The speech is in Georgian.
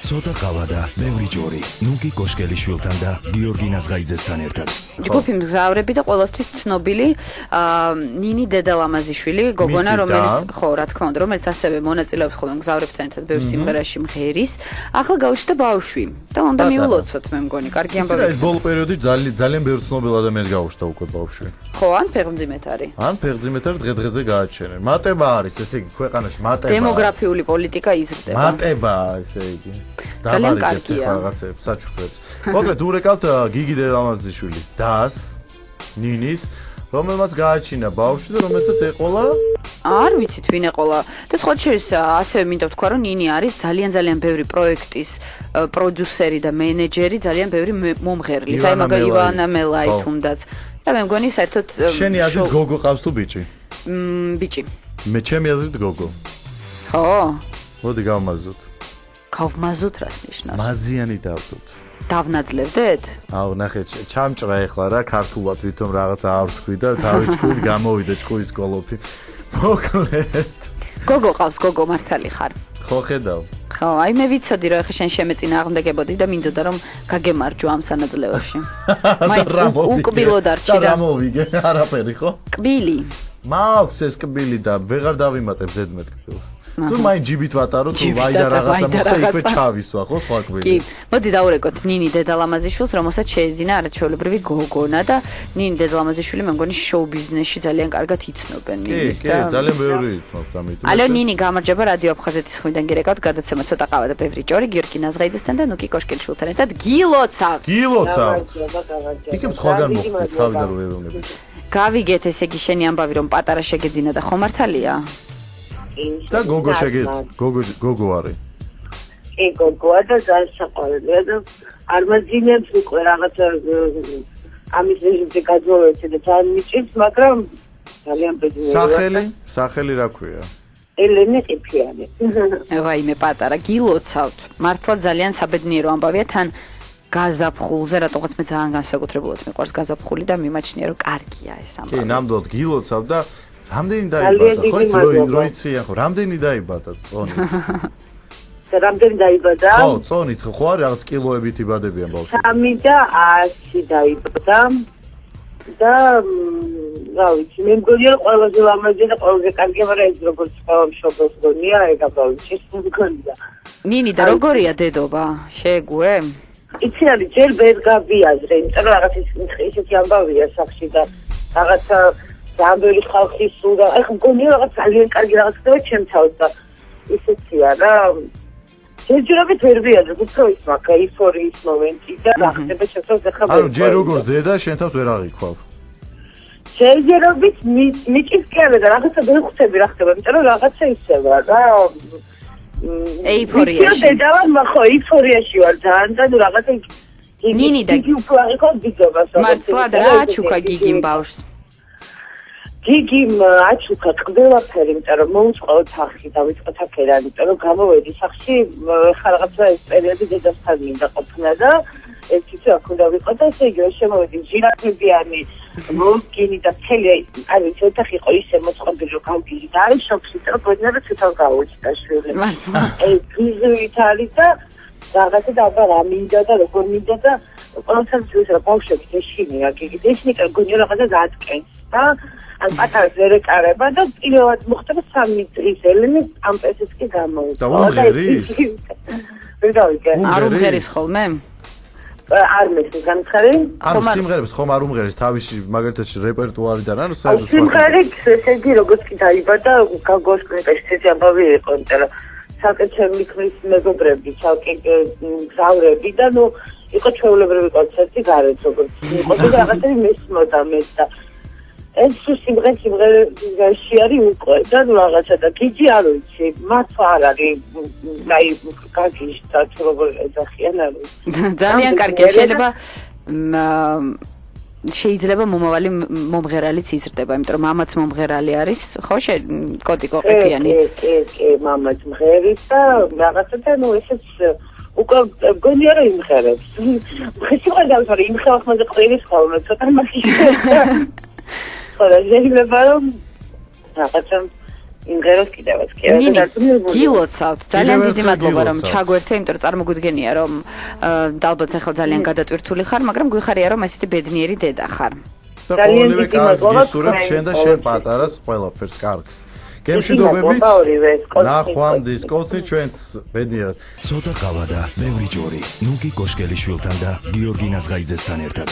ცოტა ყავა და ბევრი ჯორი. ნუკი კოშკელიშვილთან და გიორგი ნაზღაიძესთან ერთად. ჯგუფი მგზავრები და ყოველთვის ცნობილი ნინი დედალამაზიშვილი, გოგონა, რომელიც ხო, რა თქმა უნდა, რომელიც ასევე მონაწილეობს ხოლმე მგზავრებთან ერთად ბევრ სიმღერაში მღერის. ახლა გავუშვით ბავშვი და უნდა მიულოცოთ, მე მგონი, კარგი ამბავი. ეს ბოლო პერიოდი ძალიან ბევრ ცნობილ ადამიანს გავუშვდა უკვე ბავშვი. ხო, ან ფეხმძიმეთ არის. ან ფეხმძიმეთ არის დღე-დღეზე გააჩენენ. მატება არის, ესე იგი, ქვეყანაში მატება. დემოგრაფიული პოლიტიკა იზრდება. მატება, ესე იგი. ძალიან კარგია. რაღაცებს, საჩუქრებს. მოკლედ ურეკავთ გიგი დედალამაზიშვილის დას, ნინის, რომელმაც გააჩინა ბავშვი და რომელსაც ეყოლა არ ვიცით ვინ ეყოლა და სხვა შორის ასევე მინდა ვთქვა რომ ნინი არის ძალიან ბევრი პროექტის პროდიუსერი და მენეჯერი, ძალიან ბევრი მომღერლის, აი მაგალითად ივანა მელაი თუნდაც და მე მგონი საერთოდ შენი აზრით გოგო ყავს თუ ბიჭი? ბიჭი. მე ჩემი აზრით გოგო. ხო. მოდი გავმაზოთ. გავმაზოთ რას ნიშნავს? მაზიანი დავდოთ. დავნაძლებდეთ? აუ ნახე, ჩამჭრა ეხლა რა ქართულად ვითომ რაღაცა არ ვთქვი და თავის ჭკუით გამოვიდა ჭკუის კოლოფი. მოკლედ. გოგო ყავს, გოგო მართალი ხარ? ხო ხედავ. ხო, აი მე ვიცოდი რომ ეხლა შენ შემეწინააღმდეგებოდი და მინდოდა რომ გაგემარჯვა ამ სანაძლევოში. მაინც უკბილო დარჩი და რა მოვიგე, არაფერი ხო? კბილი. მაქვს ეს კბილი და ვეღარ დავიმატებ ზედმეტ კბილს. თუ მაინც ჯიბით ვატარო თუ ვაი და რაღაცა მოხდა იქვე ჩავისვა ხო სხვა კბილი. კი, მოდი დავურეკოთ ნინი დედალამაზიშვილს, რომელსაც შეეძინა არაჩვეულებრივი გოგონა და ნინი დედალამაზიშვილი მე მგონი შოუ ბიზნესში ძალიან კარგად იცნობენ ნინს და კი, ძალიან ბევრი იცნობს ამით. ალო ნინი გამარჯობა რადიო აფხაზეთის ხვიდან გირეკავთ გადაცემა ცოტა ყავა და ბევრი ჯორი გიორგი ნაზღაიძესთან და ნუკი კოშკელიშვილთან ერთად გილოცავთ. იქ სხვაგან მოხდი თავიდან რო ეროვნები. გავიგეთ ესე იგი შენი ამბავი რომ პატარა შეგეძინა და ხო მართალია? და გოგო გოგო არის. კი, გოგოა და ძალიან საყვარელია და არ მაძინებს უკვე რაღაცა ამის რეჟიმზე გაძლევებსა და ძალიან მიჭირს, მაგრამ ძალიან ბედნიერია. სახელი რა ქვია? ელენე ყიფიანი. ვაიმე პატარა გილოცავთ. მართლა ძალიან საბედნიერო ამბავია თან გაზაფხულზე რატოღაც მე ძალიან განსაკუთრებულად მიყვარს გაზაფხული და მიმაჩნია რომ კარგია ეს ამბავი. კი, ნამდვილად გილოცავ და რამდენი დაიბადა? ხო იცი როიცია ხო? რამდენი დაიბადა წონით? და რამდენი დაიბადა? ხო, წონით ხო არის რაღაც კილოებით იბადებიან ბავშვები. 3 და 100 დაიბადა. და რა ვიცი, მე მგონია რომ ყველაზე ლამაზი და ყველაზე კარგი, მაგრამ ეს როგორც ბავშვობს გონია, ეგა ბავშვი მგონია. ნინი და როგორია დედობა? შეეგუე? იცი არის ჯერ ვერ გავიაზრე, იმიტომ რომ რაღაც ისეთი ამბავია სახში და რაღაცა ძალიან ხალხის სულ და ეხლა მგონია რაღაც ძალიან კარგი რაღაც ხდება ჩემ თავს და ისეთია რა ჯერჯერობით ვერ ვიაზრებ, უფრო ის მაგა ეიფორიის მომენტი და რა ხდება ჩემ თავს ეხლა ანუ ჯერ როგორც დედა შენ თავს ვერ აღიქვავ. ჯერჯერობით მიჭირს კი არა და რაღაცა ვერ ხვდები რა ხდება, იმიტომ რომ რაღაცა ისევა რა ეიფორიაში. დედა ვარ, ხო, ეიფორიაში ვარ ძალიან და რაღაცა ნინი და გიგი უფრო აღიქვა ბიძობას. მართლად რა აჩუქა გიგიმ ბავშვს? გიგიმ აჩუქა ყველაფერი, იმიტომ რომ მოუწყო თახი და ვიწყოთ აქედან, იმიტომ რომ გამოვედი სახში, ხა რაღაცა ეს პერიოდი დედასთან მინდა ყოფნა და ეს თვითონ აქ უნდა ვიყო და ესე იგი შემოვედი ჟირაფებიანი მოგინი და მთელი არის ოთახი იყო ისე მოწყობილი რომ გავგირი და არის შოქში და გონია რომ თვითონ გავუჩნდა შვილი. ეს გიზუით არის და რაღაცა და აბა რა მინდა და როგორ მინდა და ყველასთან ის რა ბავშვები ეშინია გიგი ეშინიკა გონია რაღაცა დატკენს და ან პატარს ვერ ეკარება და პირველად მოხდება 3 წლის ელენი ამ პესიც კი გამოვიდა. და უმღერის? ვერ გავიგე. არ უმღერის ხოლმე? არ მესმის განცხარი? ანუ სიმღერებს ხომ არ უმღერის თავისი მაგალითად რეპერტუარიდან ან საერთოდ სხვა? სიმღერით ესე იგი როგორც კი დაიბადა გოგოს კრეპეში ეს ამბავი იყო, იმიტომ რომ საკეთები ქმნის მეგობრები, გზავრები და ნუ იყო ჩვეულებრივი კონცერტი გარეთ როგორც იყო და რაღაცები მესმოდა მე და ეს სიმღერაში არის უკვე და ნუ რაღაცა და გიჯი არ ვიცი, მართლა არ არის აი გაგიშთა თუ როგორ ეძახიან არ ვიცი. ძალიან კარგია, შეიძლება მომავალი მომღერალიც იზრდება, იმიტომ რომ მამაც მომღერალი არის, ხო კოტი ყიფიანი. კი, მამაც მღერის და რაღაცა და ნუ ესეც უკვე გონია რომ იმღერებს. შეგვიძლია რომ იმხელა ხმაზე ყვირის ხოლმე, ცოტა მაგის. ხოლმე შეიძლება რომ რაღაცა იმღეროს კიდევაც კი ნინი გილოცავთ ძალიან დიდი მადლობა რომ გილოცავთ. ჩაგვერთე იმიტომ რომ წარმოგვიდგენია რომ ალბათ ახლა ძალიან გადატვირთული ხარ მაგრამ გვიხარია რომ ესეთი ბედნიერი დედა ხარ და ძალიან ყოველივე დიდი კარგს მადლობა გისურვებ თქვენ შენ და შენ ყოველთვის. პატარას ყველაფერს კარგს გემშვიდობებით მადლობა ორივეს, კოცნით, ნახვამდის კოცნით ჩვენს ბედნიერად ცოტა ყავა და ბევრი ჯორი. ნუკი კოშკელიშვილთან და გიორგი ნაზღაიძესთან ერთად.